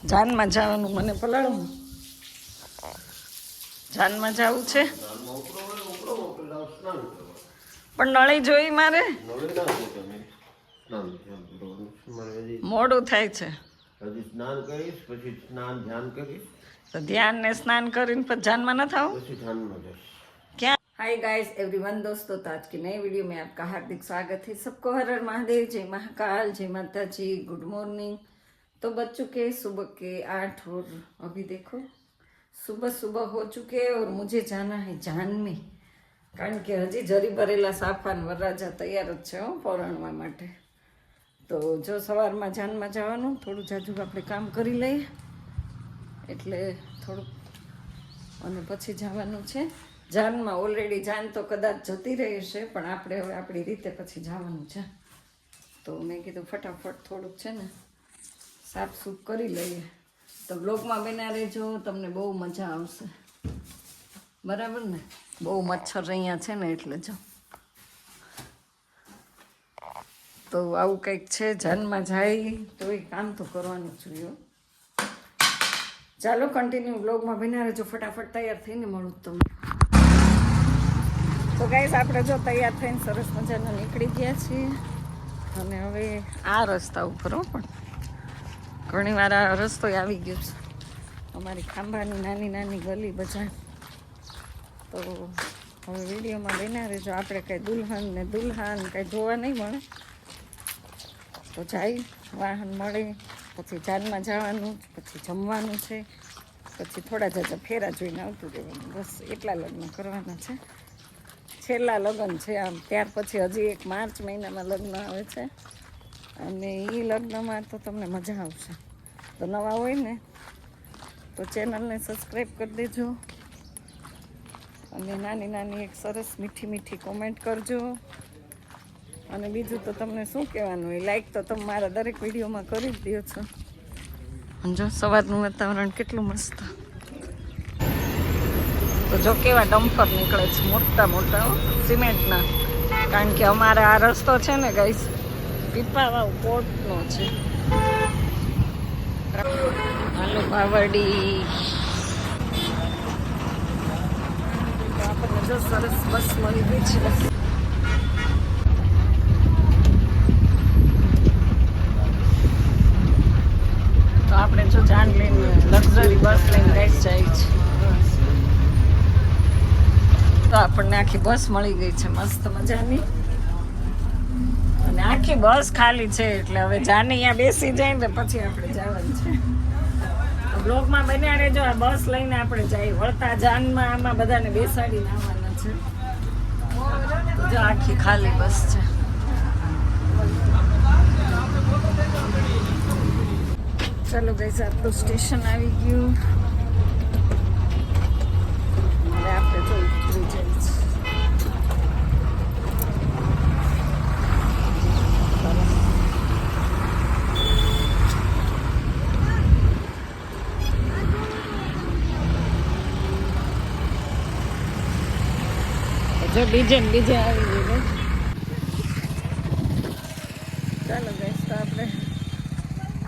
જાનમાં જવાનું મને પલાળું. જાનમાં જવું છે પણ નળી જોઈ મારે મોડું થાય છે. સ્નાન કરીશ પછી સ્નાન ધ્યાન કરીશ તો ધ્યાન ને સ્નાન કરીને પછી જાનમાં ન થાવ પછી ધ્યાનમાં જઈશ. क्या हाय गाइस एवरीवन दोस्तों, तो आज की नई वीडियो में आपका हार्दिक स्वागत है। सबको हर हर महादेव, जय महाकाल, जय माता जी, गुड मॉर्निंग। तो बज चुके सुबह के 8 और अभी देखो सुबह सुबह हो चुके और मुझे जाना है जान में, कारण કે હજી જરી ભરેલા સાફાન વરરાજા તૈયાર જ છે પૌરાણવા માટે. તો જો સવારમાં જાનમાં જવાનું, થોડું જાજુ આપણે કામ કરી લઈએ એટલે થોડુંક, અને પછી જવાનું છે જાનમાં. ઓલરેડી જાન તો કદાચ જતી રહી છે, પણ આપણે હવે આપણી રીતે પછી જવાનું છે. તો મેં કીધું ફટાફટ થોડુંક છે ને સાફ સૂફ કરી લઈએ. તો બ્લોગમાં બન્યા રહેજો, તમને બહુ મજા આવશે. બરાબર ને? બહુ મચ્છર અહીંયા છે ને એટલે જો. તો આવું કંઈક છે, જાનમાં જાય તો એ કામ તો કરવાનું જોઈએ. ચાલો કન્ટિન્યુ બ્લોગમાં બન્યા રહેજો. ફટાફટ તૈયાર થઈને મળું તમને. તો ગાઈસ આપણે જો તૈયાર થઈને સરસ મજાના નીકળી ગયા છીએ, અને હવે આ રસ્તા ઉપર પણ ઘણી વાર આ રસ્તો આવી ગયો છે અમારી ખાંભાની નાની નાની ગલી બજાર. તો હવે વિડીયોમાં બન્યા રહેજો. આપણે કંઈ દુલ્હન ને દુલ્હન કંઈ જોવા નહીં મળે, તો જાય વાહન મળે પછી જાનમાં જવાનું, પછી જમવાનું છે, પછી થોડા જાજા ફેરા જોઈને આવતું રહેવાનું. બસ એટલા લગ્ન કરવાના છે, છેલ્લા લગ્ન છે આમ. ત્યાર પછી હજી એક માર્ચ મહિનામાં લગ્ન આવે છે, અને એ લગ્નમાં તો તમને મજા આવશે. તો નવા હોય ને તો ચેનલને સબસ્ક્રાઈબ કરી દેજો, અને નાની નાની એક સરસ મીઠી મીઠી કોમેન્ટ કરજો. અને બીજું તો તમને શું કહેવાનું હોય, લાઈક તો તમે મારા દરેક વિડીયોમાં કરી જ દો છો. અને જો સવારનું વાતાવરણ કેટલું મસ્ત. તો જો કેવા ડમ્પર નીકળે છે મોટા મોટા સિમેન્ટના, કારણ કે અમારે આ રસ્તો છે ને ગાઈસ પીપાવાવ કોર્ટનો છે. હાલો બાવડી. તો આપણને જો સરસ બસ મળી ગઈ છે. તો આપણે જો જાન લઈને લક્ઝરી બસ લઈને ગાઈસ જાય છે. તો આપણને આખી બસ મળી ગઈ છે મસ્ત મજાની, અને આખી બસ ખાલી છે. એટલે હવે જાને અહીંયા બેસી જાય ને પછી આપણે જવાનું છે. બ્લોગમાં બન્યા રહેજો. આ બસ લઈને આપણે જઈએ વળતા જાનમાં. આમાં બધાને બેસાડીને આવવાના છે. તો જો આખી ખાલી બસ છે. ચાલો ગાઈસ, આપણું સ્ટેશન આવી ગયું. હવે આપણે તો ઉતરી જઈએ છીએ. જો બીજે ને બીજે આવી ગયું. ચાલો ગાઈસ, તો આપણે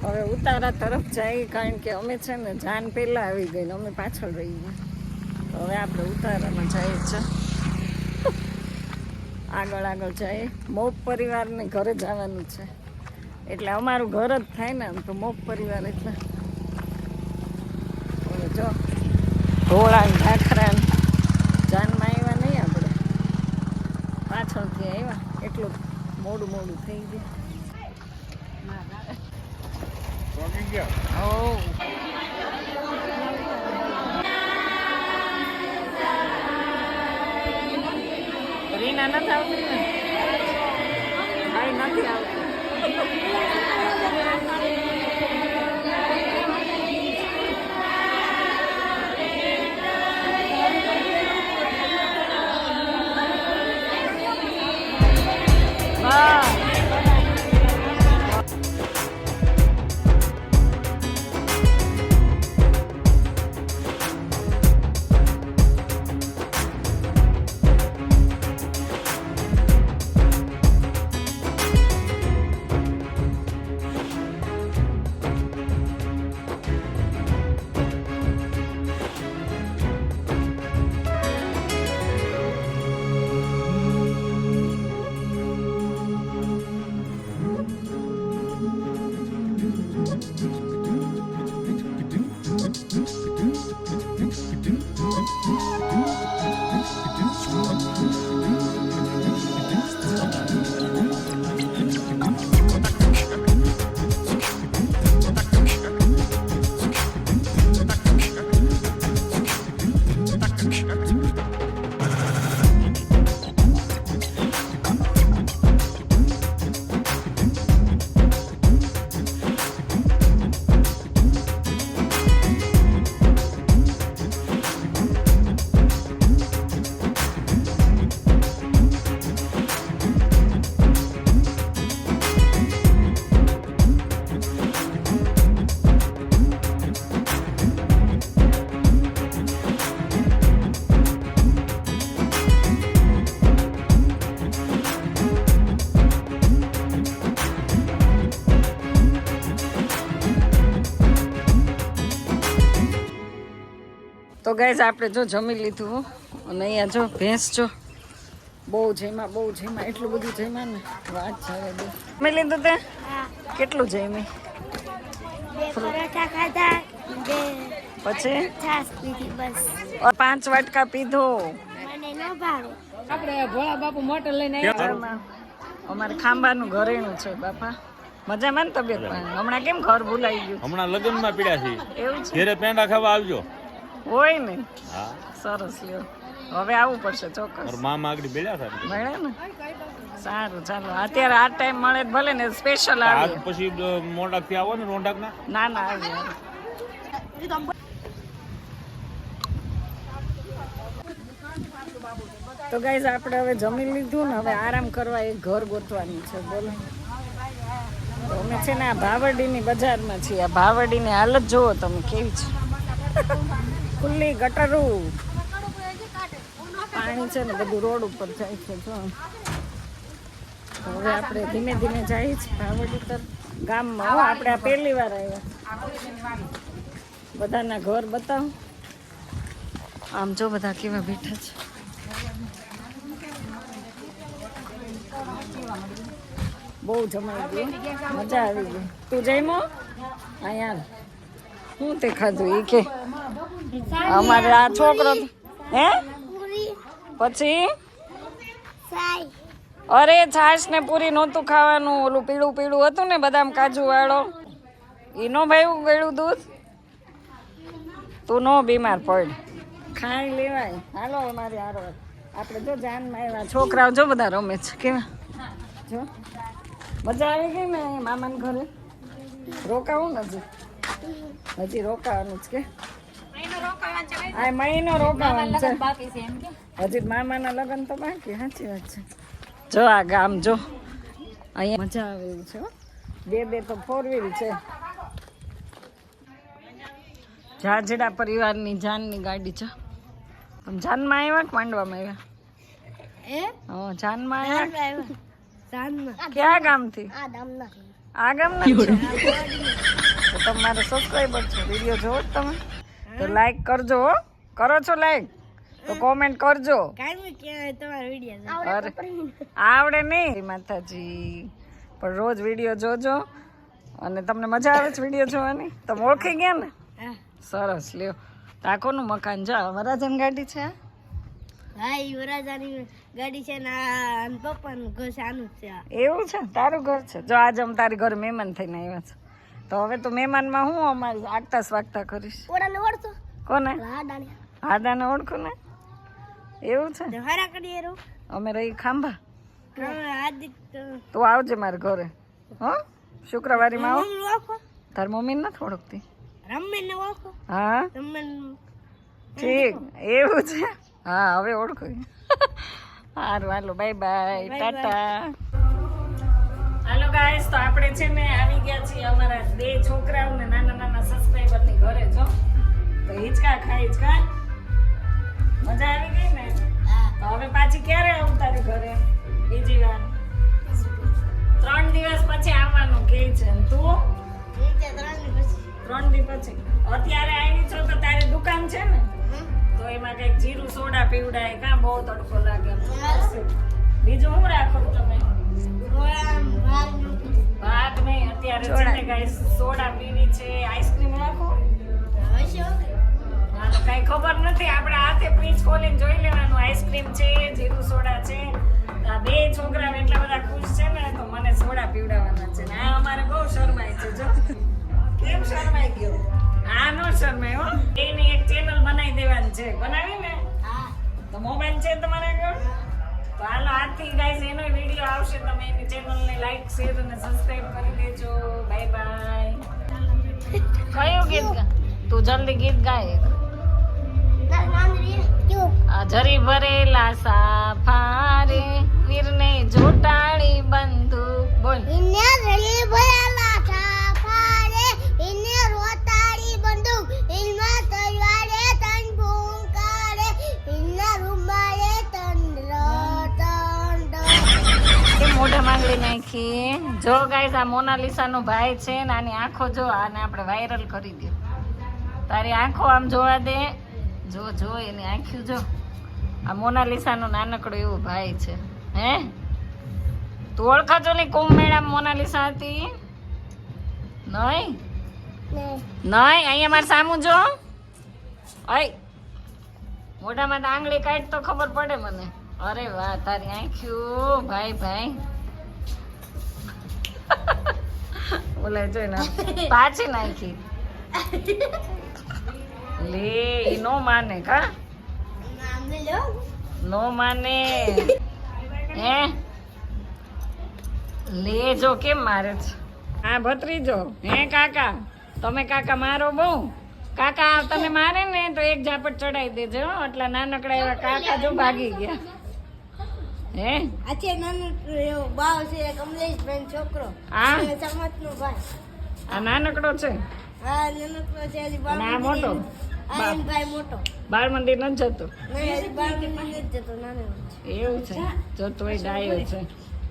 હવે ઉતારા તરફ જઈએ, કારણ કે અમે છે ને જાન પહેલાં આવી ગઈ ને અમે પાછળ રહી ગયા. તો હવે આપણે ઉતારામાં જઈએ છે, આગળ આગળ જઈએ. મોપ પરિવારને ઘરે જવાનું છે, એટલે અમારું ઘર જ થાય ને આમ તો મોપ પરિવાર. એટલે હવે જો ઢોળા ઢાખરા જાનમાં આવ્યા નહીં, આપણે પાછળથી આવ્યા. એટલું મોડું મોડું થઈ ગયું. રીના નથી આવતી ને, ભાઈ નથી આવતી. તો ગાઈઝ આપણે જો જમી લીધું હો. અને અહીંયા જો ભેંસ જો બહુ જેમાં એટલું બધું જેમાં ને વાત જવા દે. જમી લીધું તે કેટલું જમી? પછી 5 વાટકા પીધો. આપણે ભોળા બાપુ મોટર લઈને અમારે ખાંબાનું ઘરેણું છે બાપા. મજામાં ને તબિયત પાણી? હમણાં કેમ ઘર ભૂલાઈ ગયું? હમણાં લગ્નમાં પીડ્યા છે. એવું છે? ઘેરે પેંડા ખાવા આવજો. હોય ને હા, સરસ લ્યો. હવે આવવું પડશે ચોક્કસ. મારા મામા આગળ બેડ્યા હતા. મળે ને સારું ચાલો. અત્યારે આ ટાઈમ મળે તો ભલે ને સ્પેશિયલ આજ આવે. પછી મોઢાક થી આવો ને રોંઢાક ના. ના ના આવી તો ગાઈઝ આપણે હવે જમી લીધું ને હવે આરામ કરવા એક ઘર ગોતવાનું છે. બોલો તો અમે છે ને આ ભાવડીની બજારમાં છીએ. આ ભાવડીની હાલત જુઓ તમે કેવી છે. ખુલ્લી ગટરું પાણી છે ને બધું રોડ ઉપર જાય છે. જો હવે આપણે ધીમે ધીમે જઈએ છીએ ભાવડી તરફ ગામમાં. હો આપણે આ પહેલી વાર આવ્યા. બધાના ઘર બતાવો. આમ જો બધા કેવા બેઠા છે. બહુ જમાઈ ગયું, મજા આવી ગઈ. તું જઈમો હા યાર શું તે ખાધું એ કે? અમારે આ છોકરો હે પછી અરે છાશ ને પૂરી નહોતું ખાવાનું. ઓલું પીળું પીળું હતું ને બદામ કાજુ વાળો એ નો ભાઈ ગળ્યું દૂધ. તું નો બીમાર પડ, ખાઈ લેવાય. હાલો અમારે હારો આપણે જો જાનમાં આવ્યા. છોકરાઓ જો બધા રમે છે કેવા. જો મજા આવી ગઈ ને મામાના ઘરે. રોકાવું ને હજી રોકાવાનું છે કે આ મહિનો રોકાવાનું છે. હજી મામાના લગ્ન તો બાકી. સાચી વાત છે. જો આ ગામ જો અહીંયા મજા આવે એવું છે. બે તો 4 વ્હીલ છે. જાજડા પરિવારની જાનની ગાડી છે. તમે જાનમાં આવ્યા કે માંડવામાં આવ્યા? હા જાનમાં આવ્યા. ક્યાં ગામથી? આ ગામના છે. તો તમારે સબસ્ક્રાઈબર છે. વિડીયો જોવો તમે તો લાઈક કરજો. હો કરો છો લાઈક તો કોમેન્ટ કરજો. અરે આવડે નહીં માતાજી પણ રોજ વિડીયો જોજો. અને તમને મજા આવે છે વિડીયો જોવાની? તમે ઓળખી ગયા ને? સરસ લ્યો. તાકોનું મકાન જો વરાજાની ગાડી છે. હા ઈ વરાજાની ગાડી છે ને આ પપ્પાનું ઘર છે. આનું છે. એવું છે? તારું ઘર છે? જો આજે અમે તારી ઘરે મહેમાન થઈને આવ્યા છે. તો હવે તો મહેમાનમાં હું અમારી આગતા સ્વાગતા કરીશ. ઓડાને ઓળખો? કોને? હાડાને. હાદાને ઓળખો ને? એવું છે? હારા કરીએ રો. અમે રહી ખાંભા. હાર્દિક તું આવજે મારા ઘરે. હો શુક્રવારીમાં આવો. મમ્મી ઓળખો? તારી મમ્મીને નથી ઓળખતી? રમ્મીને ઓળખો? હા રમ્મીન ઠીક એવું છે. હા હવે ઓળખો. સારું હાલો બાય બાય ટાટા. હાલો ગાઈસ તો આપણે છે ને આવી ગયા છીએ અમારા 2 છોકરાઓને નાના સબસ્ક્રાઈબરની ઘરે. જો તો હિંચકા ખાય હિંચકા. મજા આવી ગઈ ને? તો હવે પાછી ક્યારે આવું તારી ઘરે? બીજી વાર 3 દિવસ પછી આવવાનું કે છે. તું 3 દિવસ પછી? અત્યારે આવી છો તો તારી દુકાન છે ને તો એમાં કઈક જીરું સોડા પીવડાય કા? બહુ તડકો લાગે. બીજું શું રાખો તમે? ભાગ નહીં અત્યારે છે ને ગાઈસ સોડા પીવી છે. આઈસ્ક્રીમ રાખો? હા તો કઈ ખબર નથી. આપણે હાથે ફ્રીજ ખોલીને જોઈ લેવાનું. આઈસ્ક્રીમ છે, જીરું સોડા છે. આ 2 છોકરા એટલા બધા ખુશ છે ને તો મને સોડા પીવડાવવાના છે. ને આ અમારે બહુ શરમાય છે. જો કેમ શરમાઈ ગયો? આ નો શરમાય હો. એની એક ચેનલ બનાવી દેવાની છે. બનાવી ને? તો મોબાઈલ છે તમારા આગળ? તો હાલો આજથી ગાઈસ એનો વિડીયો આવશે. તમે એની ચેનલને લાઈક શેર અને સબસ્ક્રાઇબ કરી દેજો. Bye bye. કયું ગીત ગા? તું જલ્દી ગીત ગાય. આ જરી ભરેલા સાફા રે વીરને જોટાળી બંદૂક. બોલ. મોઢા માંગડી નાખી. જો ગાઈસ આ મોનાલિસા નો ભાઈ છે ને આની આંખો જો. આને આપણે વાયરલ કરી દે. તારી આંખો આમ જોવા દે. જો જો એની આંખ્યું જો. આ મોનાલિસાનો નાનકડો એવો ભાઈ છે. હે તું ઓળખાજો ને કુંભ મેળામાં મોનાલિસા હતી? નહીં નહીં, અહીંયા મારે સામું જો. અય મોઢામાં તો આંગળી કાઢ તો ખબર પડે મને. અરે વાહ, તારી આંખ્યું ભાઈ ભાઈ. ઓલા જોઈ ને પાછી નાખી. લે ઈ નો માને કા, નો માને. હે લે જો કેમ મારે છે. હા ભત્રીજો. હે કાકા, તમે કાકા મારો બહુ. કાકા તને મારે ને તો એક ઝાપટ ચડાવી દેજો. આટલા નાનકડા એવા કાકા જો ભાગી ગયા. હે આચે નાનકડો એવો બાવ છે કમલેશભાઈ છોકરો. હા સમાજનો ભાઈ. આ નાનકડો છે. હા નાનકડો છે. હજી બાળ ના મોટો ભાઈ મોટો. બાળ મંદિર નથી જતો. નહીં હજી બાળ મંદિર જતો નાનો છે. એવું છે. જો તોય ડાયો છે.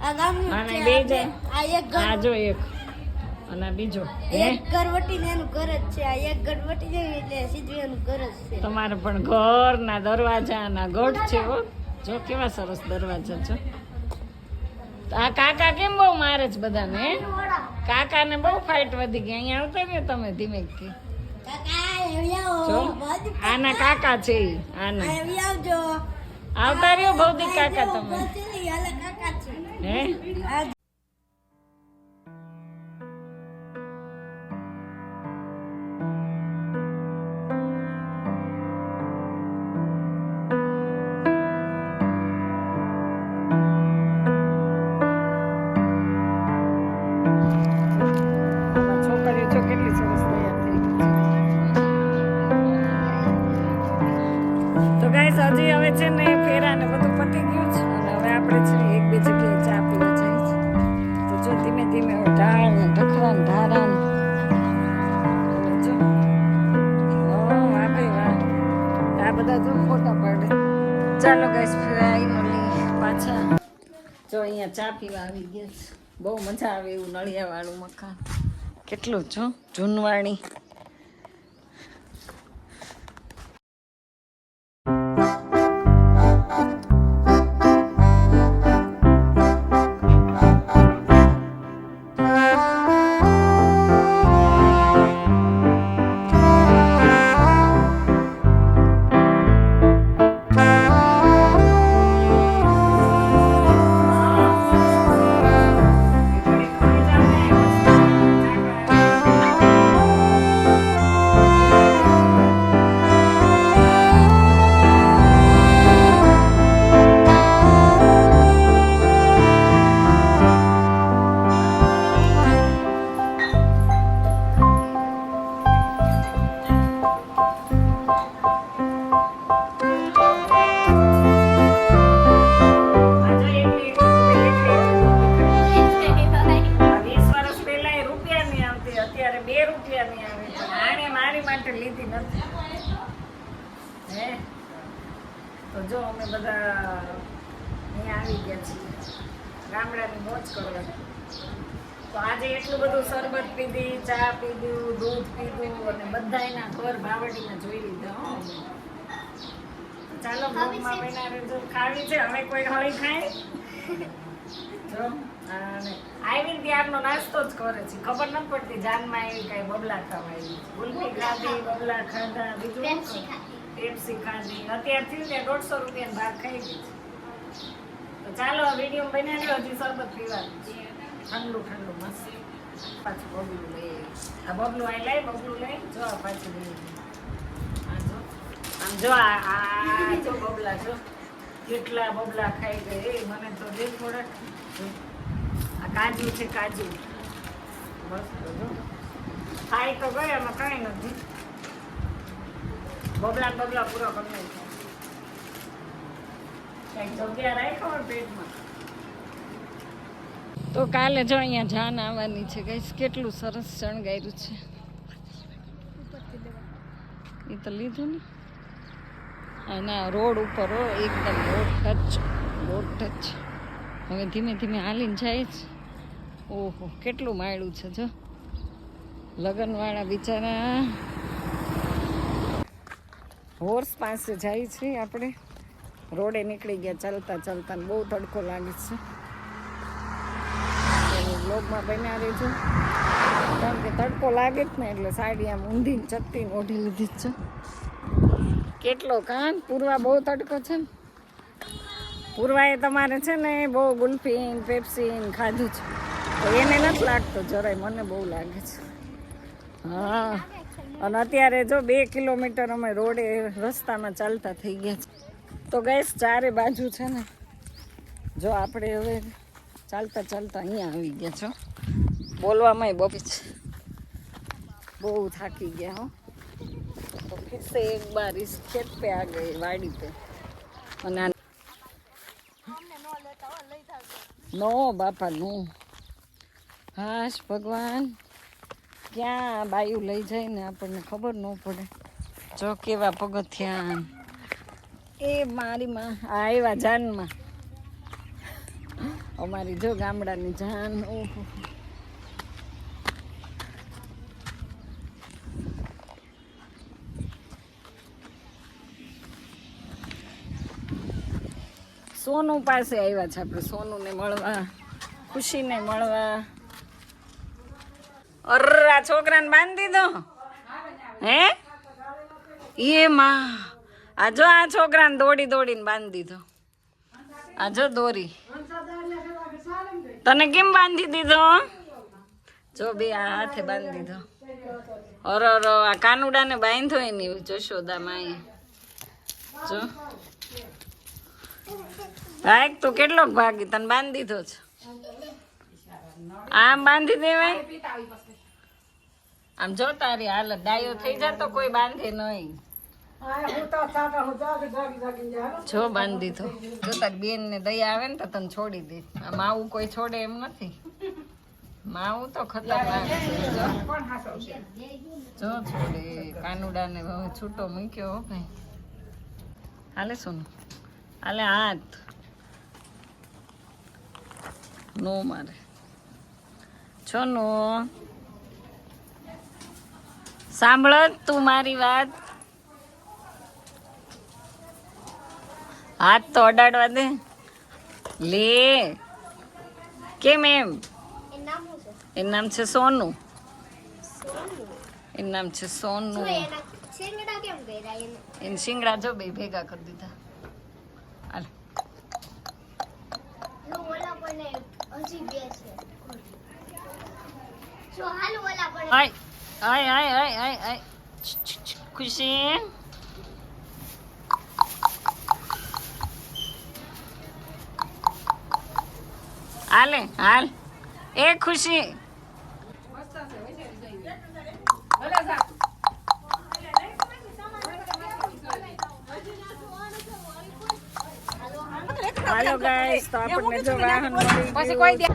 આ ગામનું હા છે. નહીં બે જાય. આ એક ઘર આ જો એક અને આ બીજો. હે એક ઘર વટીને એનું ઘર જ છે. આ એક ઘર વટી જાય એટલે સીધું એનું ઘર જ છે. તમારે પણ ઘર ના દરવાજા ના ગઢ છે હો. જો કેવા સરસ દરવાજા છે. આ કાકા કેમ બહુ મારે છે બધાને? હે કાકા ને બહુ ફાઇટ વધી ગઈ. અહીંયા આવતા રહ્યો તમે ધીમેથી. કાકા એવી આવો. જો આના કાકા છે ઈ. આના એવી આવજો. આવતા રહ્યો ભૌતિક કાકા તમે. હાલે કાકા છે. હે આ છોકરીઓ જો કેટલી સરસ તૈયાર થઈ ગઈ છે. તો ગાઈસ હજી હવે છે ને ફેરા ને બધું પતી ગયું છે અને હવે આપણે છે ને એક બે જગ્યાએ ચા પીવા જઈએ છીએ. તો જો ધીમે ધીમે ઢાળ ને ઢખરા ને ધારા ને જો ઓ વાહ ભાઈ વાહ, આ બધા જો ફોટા પાડે. ચાલો ગાઈસ ફરી મળી પાછા. જો અહીંયા ચા પીવા આવી ગયા છે. બહુ મજા આવે એવું નળિયા વાળું મકાન. કેટલું છો જૂનવાણી. લીધી નથી. હે તો જો અમે બધા અહીંયા આવી ગયા છીએ ગામડાની મોજ કરવા. તો આજે એટલું બધું શરબત પીધી, ચા પીધું, દૂધ પીધું અને બધા એના ઘર ભાવડીમાં જોઈ લીધા. હો ચાલો બ્લોગમાં બન્યા રહેજો. ખાવી છે હવે કોઈ હળી ખાય જો. અને આવીને ત્યારનો નાસ્તો જ કરે છે. ખબર નથી પડતી જાનમાં એવી કઈ બબલા ખાવા આવી. ગુલફી ખાધી, બબલા ખાધા, બીજું પેપ્સી ખાધી. અત્યારથી ને 150 રૂપિયાની બહાર ખાઈ ગઈ છે. તો ચાલો વિડીયો બન્યા રહ્યો. હજી શરબત પીવાનું છે ઠંડુ ઠંડુ મસ્ત. પાછું બબલું લઈ. આ બબલું અહીં લઈ, બબલું લઈ જો પાછું લઈ. આ જો આમ જો આ જો બબલા જો કેટલા બબલા ખાઈ ગઈ. મને તો દે થોડાક. આ કાજુ છે, કાજુ બસ જો ખાઈ તો ગઈ. આમાં કઈ નથી. બબલા બબલા પૂરો કરી નાખ્યો. કઈક જગ્યા રાખો પેટમાં. તો કાલે જો અહીંયા જાન આવવાની છે ગાઈસ. કેટલું સરસ શણગાર્યું છે. એ તો લીધું ને. ના રોડ ઉપર હો, એકદમ રોડ ટચ. હવે ધીમે ધીમે હાલીને જાય છે. ઓહો કેટલું માળ્યું છે જો. લગ્નવાળા બિચારા હોર્સ પાસે જાય છે આપણે. રોડે નીકળી ગયા ચાલતા ચાલતા ને બહુ તડકો લાગે છે. બ્લોગમાં બન્યા રહેજો, કારણ કે તડકો લાગે જ ને એટલે સાડી આમ ઊંધી ચત્તી ઓઢી લીધી જ છે. કેટલો કાન પૂર્વા બહુ તડકો છે ને. પૂર્વાએ તમારે છે ને બહુ ગુલ્ફીન પેપ્સીન ખાધું છે, તો એને નથી લાગતો જરાય, મને બહુ લાગે છે. હા, અને અત્યારે જો 2 કિલોમીટર અમે રોડે રસ્તામાં ચાલતા થઈ ગયા છે. તો ગેસ ચારે બાજુ છે ને, જો આપણે હવે ચાલતા ચાલતા અહીંયા આવી ગયા છો. બોલવામાં બપી છે, બહુ થાકી ગયા હો. તો फिर से एक बार इस खेत पे आ गए, वाड़ी पे. અને નો બાપા નો, હાશ ભગવાન, ક્યાં બાયું લઈ જાય ને આપણને ખબર ન પડે. જો કેવા પગથિયા, એ મારી માં આવ્યા જાનમાં, અમારી જો ગામડાની જાન. ઓહો, સોનું પાસે આવ્યા છે આપણે, સોનુને મળવા, ખુશીને મળવા. અરે આ છોકરાને બાંધી દો હે, એ માં આ જો આ છોકરાને દોડી દોડીને બાંધી દીધો. આ જો દોરી તને કેમ બાંધી દીધો? જો બે આ હાથે બાંધી દીધો. અરે આ કાનુડાને બાંધ્યો નહીં જશોદા માએ. જો ભાઈ તું કેટલો ભાગી, તને બાંધી દીધો છે. આમ બાંધી દેવાય, આમ જો તારી હાલત ડાયો થઈ જાય તો કોઈ બાંધે નહીં. જો બાંધી દીધો. જો તારી બેન ને દયા આવે ને તો તને છોડી દે. આ માવું કોઈ છોડે એમ નથી, માવું તો ખતરનાક છે. જો છોડે કાનુડા ને હવે છૂટો મૂક્યો હો ભાઈ. હાલે સોનું, હાલે હાથ નો મારે છોનો. સાંભળ તું મારી વાત, હાથ તો અડાડવા દે. લે કેમ એમ? એનું નામ છે સોનું, એનું નામ છે સોનું. એને શિંગડા જો બે ભેગા કરી દીધા. હાલ આય આય આય આય આય આય. ખુશી હાલે હાલ. એ ખુશી હાલો ગાઈસ, તો આપણને જો વાહન મળી ગયું.